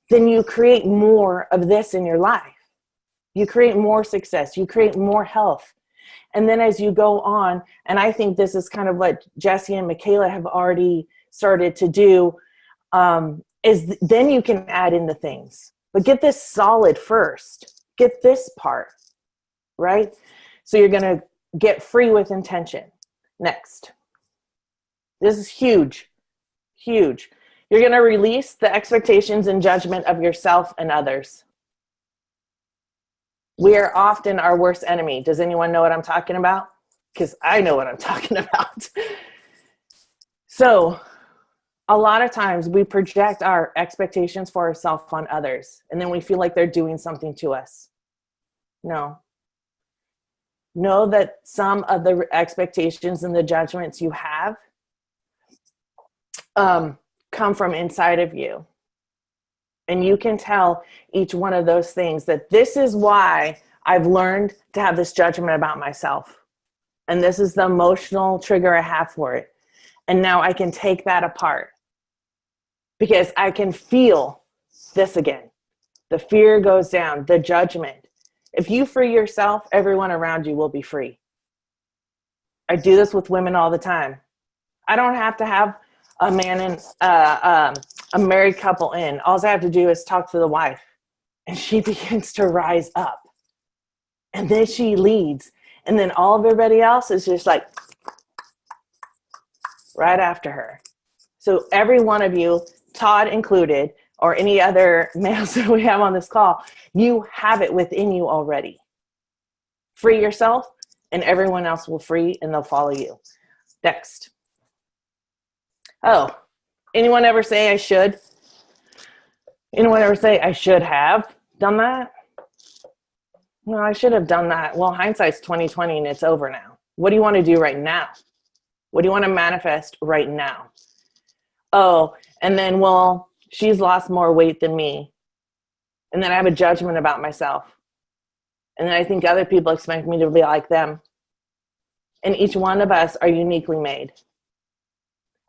then you create more of this in your life. You create more success. You create more health. And then as you go on, and I think this is kind of what Jessee and Mikaela have already started to do, is then you can add in the things. But get this solid first. Get this part, right? So you're going to get free with intention. Next. This is huge, huge. You're going to release the expectations and judgment of yourself and others. We are often our worst enemy. Does anyone know what I'm talking about? Because I know what I'm talking about. So a lot of times we project our expectations for ourselves on others, and then we feel like they're doing something to us. No. Know that some of the expectations and the judgments you have come from inside of you. And you can tell each one of those things that this is why I've learned to have this judgment about myself. And this is the emotional trigger I have for it. And now I can take that apart because I can feel this again. The fear goes down, the judgment. If you free yourself, everyone around you will be free. I do this with women all the time. I don't have to have a man and a married couple in. All I have to do is talk to the wife, and she begins to rise up. And then she leads. And then all of everybody else is just like right after her. So every one of you, Todd included, or any other males that we have on this call, you have it within you already. Free yourself, and everyone else will free, and they'll follow you. Next. Oh, anyone ever say I should? Anyone ever say I should have done that? No, I should have done that. Well, hindsight's 20/20 and it's over now. What do you want to do right now? What do you want to manifest right now? Oh, and then, well, she's lost more weight than me. And then I have a judgment about myself. And then I think other people expect me to be like them. And each one of us are uniquely made.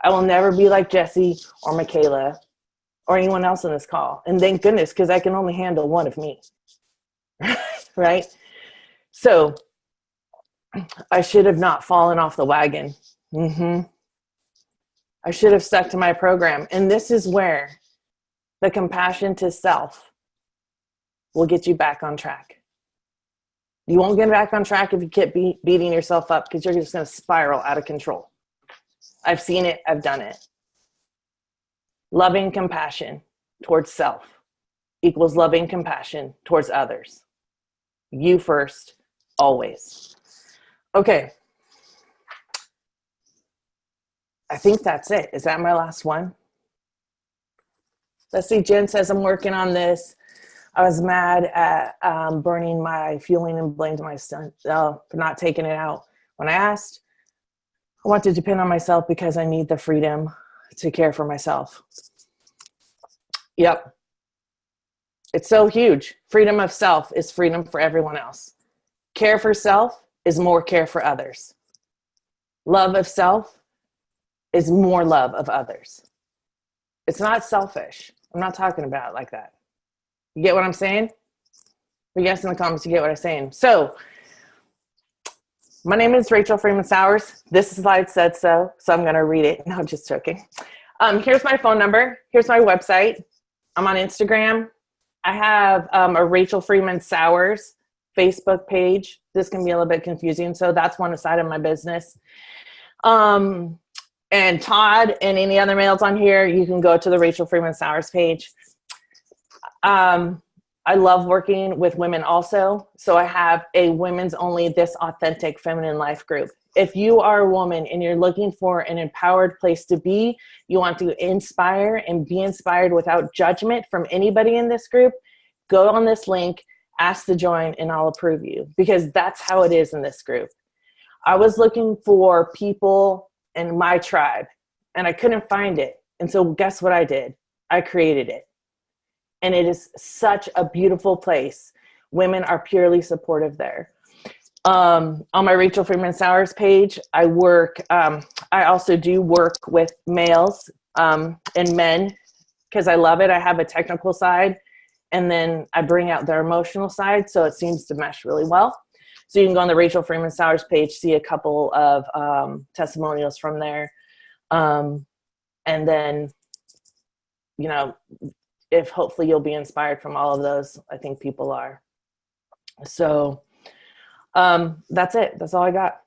I will never be like Jessee or Mikaela or anyone else in this call. And thank goodness, because I can only handle one of me. Right? So I should have not fallen off the wagon. I should have stuck to my program. And this is where the compassion to self will get you back on track. You won't get back on track if you keep beating yourself up, because you're just going to spiral out of control. I've seen it. I've done it. Loving compassion towards self equals loving compassion towards others. You first, always. Okay. I think that's it. Is that my last one? Let's see. Jen says, I'm working on this. I was mad at burning my fueling and blamed my son for not taking it out. When I asked, I want to depend on myself because I need the freedom to care for myself. Yep. It's so huge. Freedom of self is freedom for everyone else. Care for self is more care for others. Love of self is more love of others. It's not selfish. I'm not talking about it like that. You get what I'm saying? But yes, in the comments, you get what I'm saying. So, my name is Rachel Freemon Sowers. This slide said so I'm going to read it. No, I'm just joking. Here's my phone number. Here's my website. I'm on Instagram. I have a Rachel Freemon Sowers Facebook page. This can be a little bit confusing, so that's one side of my business. And Todd and any other males on here, you can go to the Rachel Freemon Sowers page. I love working with women also. So I have a women's only This Authentic Feminine Life group. If you are a woman and you're looking for an empowered place to be, you want to inspire and be inspired without judgment from anybody in this group, go on this link, ask to join, and I'll approve you, because that's how it is in this group. I was looking for people in my tribe and I couldn't find it. And so guess what I did? I created it. And it is such a beautiful place. Women are purely supportive there. On my Rachel Freemon Sowers page, I also do work with males and men because I love it. I have a technical side and then I bring out their emotional side, so it seems to mesh really well. So you can go on the Rachel Freemon Sowers page, see a couple of testimonials from there. And then, you know, if hopefully you'll be inspired from all of those, I think people are. So that's it. That's all I got.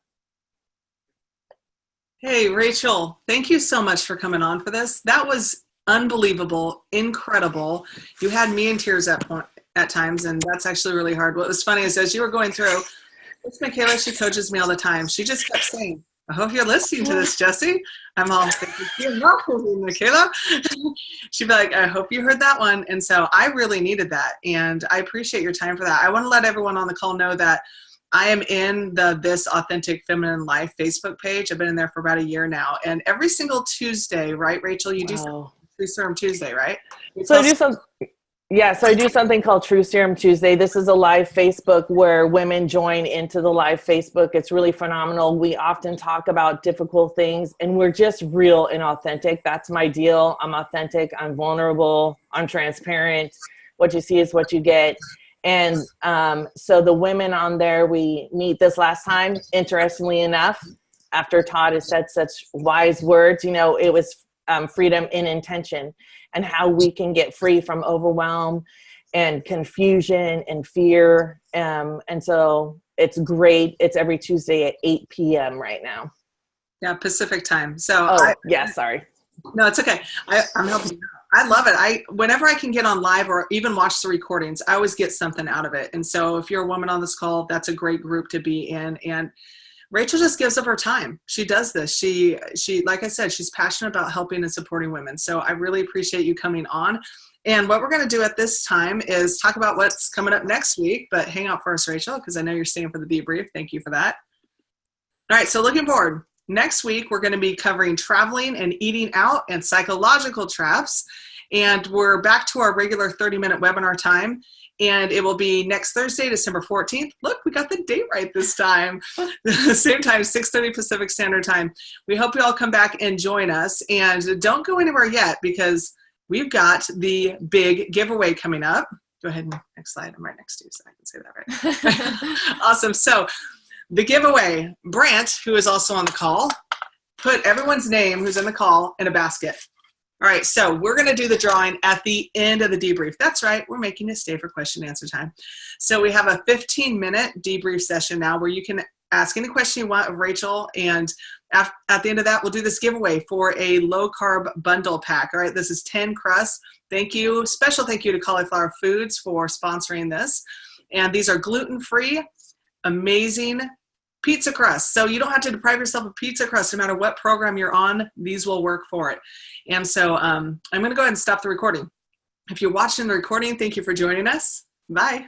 Hey, Rachel, thank you so much for coming on for this. That was unbelievable, incredible. You had me in tears at times, and that's actually really hard. What was funny is as you were going through, it's Mikaela, she coaches me all the time. She just kept saying, I hope you're listening to this, Jessee. I'm all thinking, you're not listening, Mikaela. She'd be like, I hope you heard that one. And so I really needed that, and I appreciate your time for that. I want to let everyone on the call know that I am in the This Authentic Feminine Life Facebook page. I've been in there for about a year now. And every single Tuesday, right, Rachel, you do True Serum Tuesday, right? So I do something called True Serum Tuesday. This is a live Facebook where women join into the live Facebook. It's really phenomenal. We often talk about difficult things, and we're just real and authentic. That's my deal. I'm authentic. I'm vulnerable. I'm transparent. What you see is what you get. And so the women on there, we meet this last time, interestingly enough, after Todd has said such wise words, you know, it was freedom in intention, and how we can get free from overwhelm and confusion and fear. And so it's great. It's every Tuesday at 8 p.m. right now. Yeah, Pacific time. So sorry. No, it's okay. I'm helping you out. I love it. Whenever I can get on live or even watch the recordings, I always get something out of it. And so if you're a woman on this call, that's a great group to be in. And Rachel just gives up her time. She does this. She, like I said, she's passionate about helping and supporting women. So I really appreciate you coming on. And what we're going to do at this time is talk about what's coming up next week, but hang out first, Rachel, because I know you're staying for the debrief. Thank you for that. All right. So looking forward. Next week, we're going to be covering traveling and eating out and psychological traps. And we're back to our regular 30-minute webinar time. And it will be next Thursday, December 14th. Look, we got the date right this time. Same time, 6:30 Pacific Standard Time. We hope you all come back and join us. And don't go anywhere yet, because we've got the big giveaway coming up. Go ahead and next slide. I'm right next to you, so I can say that right. Awesome. So the giveaway, Brant, who is also on the call, put everyone's name who's in the call in a basket. All right, so we're going to do the drawing at the end of the debrief. That's right, we're making it stay for question and answer time. So we have a 15-minute debrief session now where you can ask any question you want of Rachel, and at the end of that, we'll do this giveaway for a low-carb bundle pack. All right, this is 10 crusts. Thank you. Special thank you to Cauliflower Foods for sponsoring this. And these are gluten-free, amazing pizza crust. So you don't have to deprive yourself of pizza crust no matter what program you're on. These will work for it. And so I'm going to go ahead and stop the recording. If you're watching the recording, thank you for joining us. Bye.